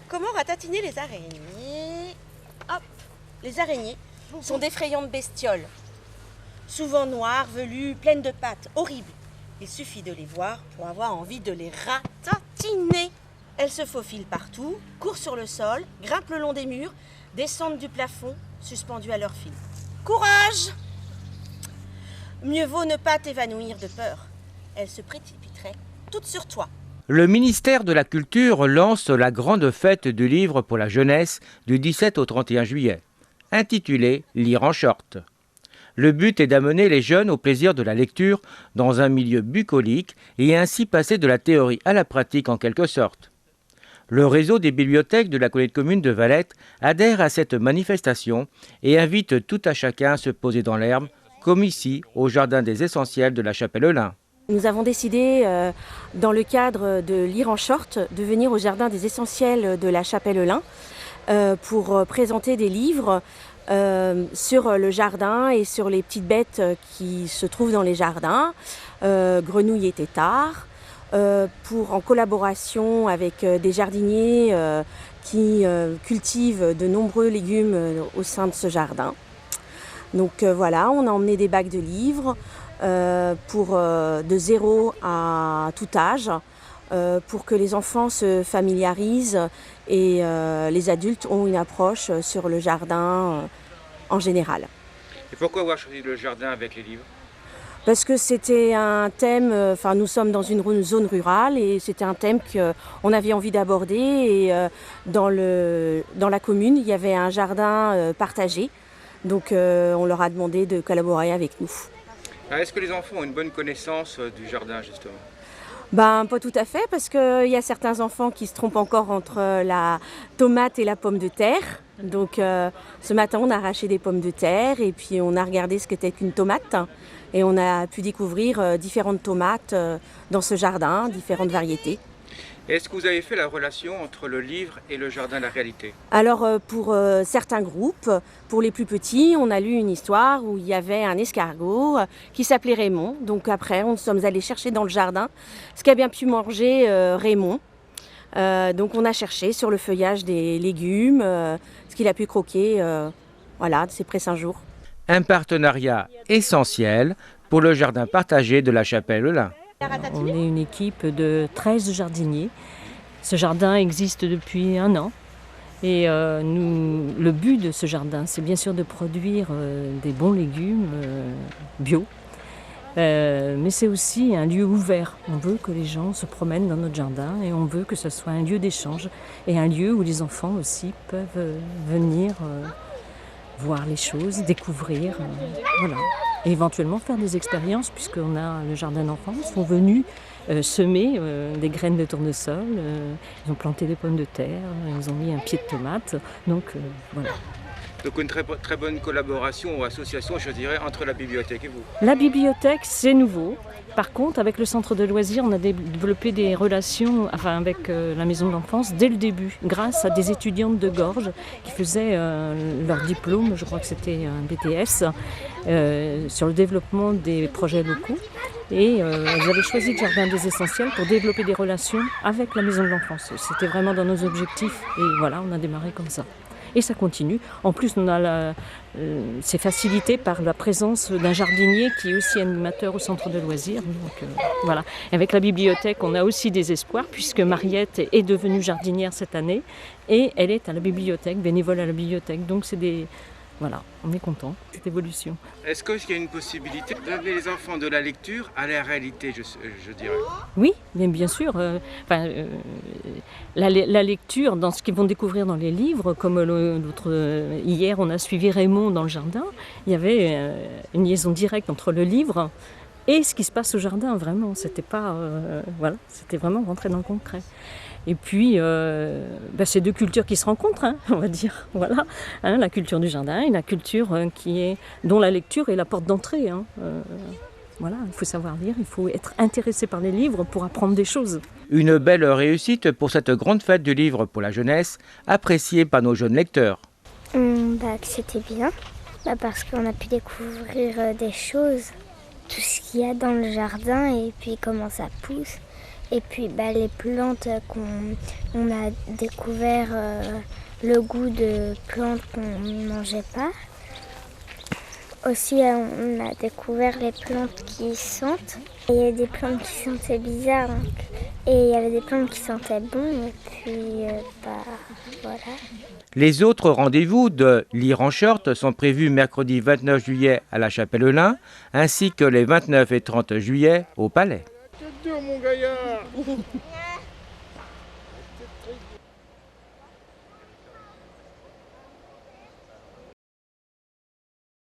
Comment ratatiner les araignées? Hop. Les araignées sont d'effrayantes bestioles. Souvent noires, velues, pleines de pattes, horribles. Il suffit de les voir pour avoir envie de les ratatiner. Elles se faufilent partout, courent sur le sol, grimpent le long des murs, descendent du plafond, suspendues à leur fil. Courage! Mieux vaut ne pas t'évanouir de peur. Elles se précipiteraient toutes sur toi. Le ministère de la Culture lance la grande fête du livre pour la jeunesse du 17 au 31 juillet, intitulée « Lire en short ». Le but est d'amener les jeunes au plaisir de la lecture dans un milieu bucolique et ainsi passer de la théorie à la pratique en quelque sorte. Le réseau des bibliothèques de la communauté de communes de Valette adhère à cette manifestation et invite tout à chacun à se poser dans l'herbe, comme ici au Jardin des Essentiels de la Chapelle-Lin. Nous avons décidé, dans le cadre de Lire en short, de venir au Jardin des Essentiels de la Chapelle-Lin pour présenter des livres sur le jardin et sur les petites bêtes qui se trouvent dans les jardins, grenouilles et têtards, en collaboration avec des jardiniers qui cultivent de nombreux légumes au sein de ce jardin. Donc voilà, on a emmené des bacs de livres de 0 à tout âge pour que les enfants se familiarisent et les adultes ont une approche sur le jardin en général. Et pourquoi avoir choisi le jardin avec les livres ? Parce que c'était un thème, nous sommes dans une zone rurale et c'était un thème qu'on avait envie d'aborder et dans la commune, il y avait un jardin partagé. Donc on leur a demandé de collaborer avec nous. Est-ce que les enfants ont une bonne connaissance du jardin justement ? Pas tout à fait, parce qu'il y a certains enfants qui se trompent encore entre la tomate et la pomme de terre. Donc ce matin, on a arraché des pommes de terre et puis on a regardé ce qu'était qu'une tomate. Et on a pu découvrir différentes tomates dans ce jardin, différentes variétés. Est-ce que vous avez fait la relation entre le livre et le jardin, la réalité ? Alors pour certains groupes, pour les plus petits, on a lu une histoire où il y avait un escargot qui s'appelait Raymond. Donc après, nous sommes allés chercher dans le jardin ce qu'a bien pu manger Raymond. Donc on a cherché sur le feuillage des légumes, ce qu'il a pu croquer de ses pressants jours. Un partenariat essentiel pour le jardin partagé de la Chapelle-Lin. On est une équipe de 13 jardiniers. Ce jardin existe depuis 1 an. Et le but de ce jardin, c'est bien sûr de produire des bons légumes bio. Mais c'est aussi un lieu ouvert. On veut que les gens se promènent dans notre jardin et on veut que ce soit un lieu d'échange et un lieu où les enfants aussi peuvent venir voir les choses, découvrir, et éventuellement faire des expériences, puisqu'on a le jardin d'enfants. Ils sont venus semer des graines de tournesol, ils ont planté des pommes de terre, ils ont mis un pied de tomate, donc voilà. Donc une très bonne collaboration ou association, je dirais, entre la bibliothèque et vous. La bibliothèque, c'est nouveau. Par contre, avec le centre de loisirs, on a développé des relations avec la maison de l'enfance dès le début, grâce à des étudiantes de Gorge qui faisaient leur diplôme, je crois que c'était un BTS, sur le développement des projets locaux. Et elles avaient choisi le Jardin des Essentiels pour développer des relations avec la maison de l'enfance. C'était vraiment dans nos objectifs et voilà, on a démarré comme ça. Et ça continue. En plus, c'est facilité par la présence d'un jardinier qui est aussi animateur au centre de loisirs. Donc, voilà. Et avec la bibliothèque, on a aussi des espoirs puisque Mariette est devenue jardinière cette année et elle est à la bibliothèque, bénévole à la bibliothèque. Donc voilà, on est content de cette évolution. Est-ce qu'il y a une possibilité d'amener les enfants de la lecture à la réalité, je dirais ? Oui, bien sûr. La lecture, dans ce qu'ils vont découvrir dans les livres, comme hier on a suivi Raymond dans le jardin, il y avait une liaison directe entre le livre et ce qui se passe au jardin, vraiment. C'était c'était vraiment rentré dans le concret. Et puis, c'est 2 cultures qui se rencontrent, on va dire. Voilà, la culture du jardin et la culture dont la lecture est la porte d'entrée. Voilà, il faut savoir lire, il faut être intéressé par les livres pour apprendre des choses. Une belle réussite pour cette grande fête du livre pour la jeunesse, appréciée par nos jeunes lecteurs. C'était bien, parce qu'on a pu découvrir des choses, tout ce qu'il y a dans le jardin et puis comment ça pousse. Et puis les plantes on a découvert le goût de plantes qu'on ne mangeait pas. Aussi, on a découvert les plantes qui sentent. Et il y avait des plantes qui sentaient bizarre. Et il y avait des plantes qui sentaient bon. Et puis, voilà. Les autres rendez-vous de Lire en short sont prévus mercredi 29 juillet à la Chapelle-Lin, ainsi que les 29 et 30 juillet au Palais. C'est dur, mon gaillard.